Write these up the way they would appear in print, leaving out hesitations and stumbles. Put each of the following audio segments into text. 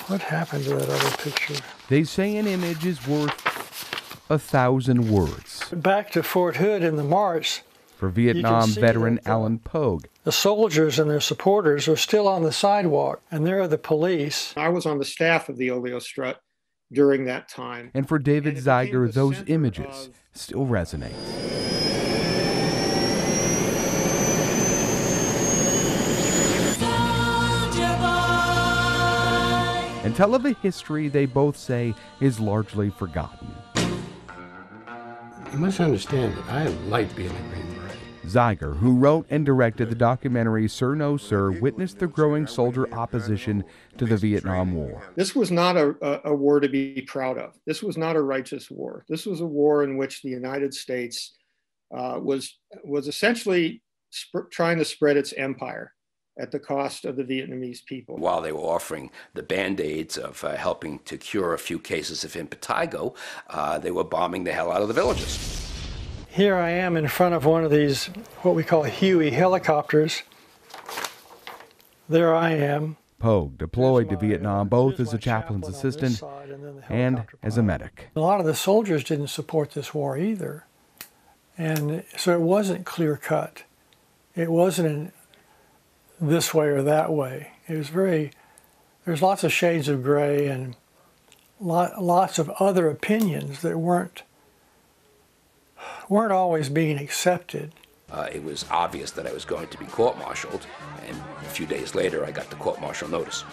What happened to that other picture? They say an image is worth 1,000 words. Back to Fort Hood in the march. For Vietnam veteran Alan Pogue. The soldiers and their supporters are still on the sidewalk, and there are the police. I was on the staff of the Oleo Strut during that time. And for David Zeiger, those images still resonate. And tell of a history they both say is largely forgotten. You must understand that I like being a Green Beret. Zeiger, who wrote and directed the documentary Sir No Sir, witnessed the growing soldier opposition to the Vietnam War. This was not a war to be proud of. This was not a righteous war. This was a war in which the United States was essentially trying to spread its empire at the cost of the Vietnamese people. While they were offering the Band-Aids of helping to cure a few cases of impetigo, they were bombing the hell out of the villages. Here I am in front of one of these, what we call Huey helicopters. There I am. Pogue deployed to Vietnam both as a chaplain's assistant and as a medic. A lot of the soldiers didn't support this war either. And so it wasn't clear cut. It wasn't this way or that way. It was there's lots of shades of gray and lots of other opinions that weren't always being accepted. It was obvious that I was going to be court-martialed, and a few days later I got the court-martial notice.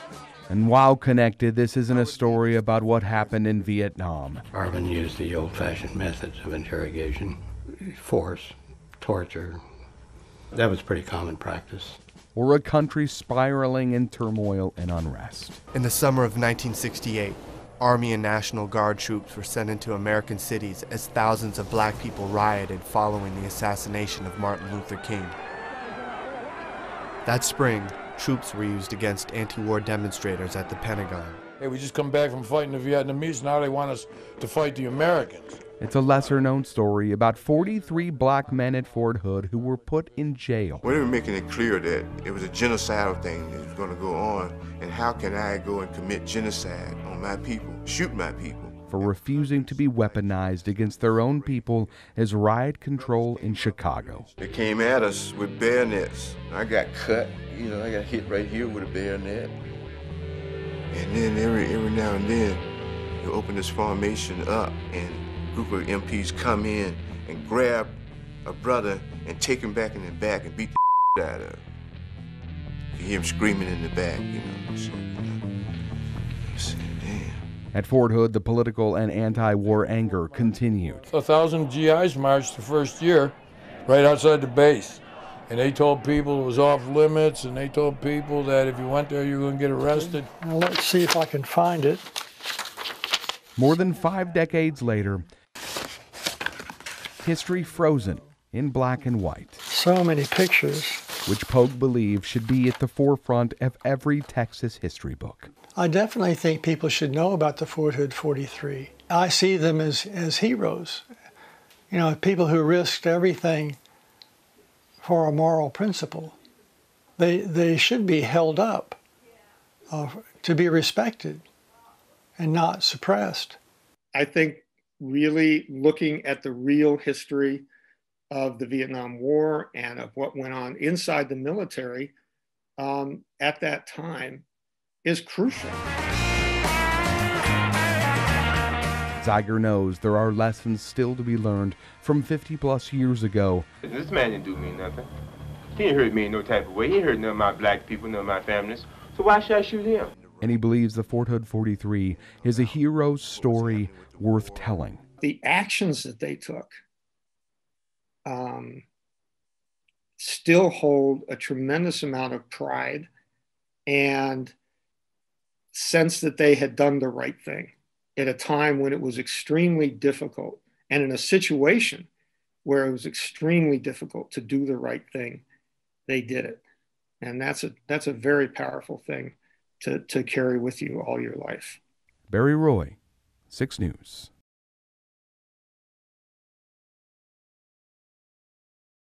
And while connected, this isn't a story about what happened in Vietnam. Marvin used the old-fashioned methods of interrogation, force, torture. That was pretty common practice. Or a country spiraling in turmoil and unrest. In the summer of 1968, Army and National Guard troops were sent into American cities as thousands of black people rioted following the assassination of Martin Luther King. That spring, troops were used against anti-war demonstrators at the Pentagon. Hey, we just come back from fighting the Vietnamese, now they want us to fight the Americans. It's a lesser-known story about 43 black men at Fort Hood who were put in jail. Well, they were making it clear that it was a genocidal thing that was going to go on, and how can I go and commit genocide on my people, shoot my people? For refusing to be weaponized against their own people as riot control in Chicago. They came at us with bayonets. I got cut, I got hit right here with a bayonet. And then every now and then, you open this formation up, and a group of MPs come in and grab a brother and take him back in the back and beat the out of him. You hear him screaming in the back, So, damn. At Fort Hood, the political and anti-war anger continued. 1,000 GIs marched the first year right outside the base. And they told people it was off limits, and they told people that if you went there, you were going to get arrested. Now let's see if I can find it. More than 5 decades later, history frozen in black and white. So many pictures. Which Pogue believes should be at the forefront of every Texas history book. I definitely think people should know about the Fort Hood 43. I see them as heroes. People who risked everything for a moral principle. They should be held up to be respected and not suppressed. I think really looking at the real history of the Vietnam War and of what went on inside the military at that time is crucial. Zeiger knows there are lessons still to be learned from 50-plus years ago. This man didn't do me nothing. He didn't hurt me in no type of way. He hurt none of my black people, none of my families. So why should I shoot him? And he believes the Fort Hood 43 is a hero's story worth telling. The actions that they took still hold a tremendous amount of pride and sense that they had done the right thing at a time when it was extremely difficult, and in a situation where it was extremely difficult to do the right thing. They did it. And that's a very powerful thing to carry with you all your life. Barry Roy, 6 News.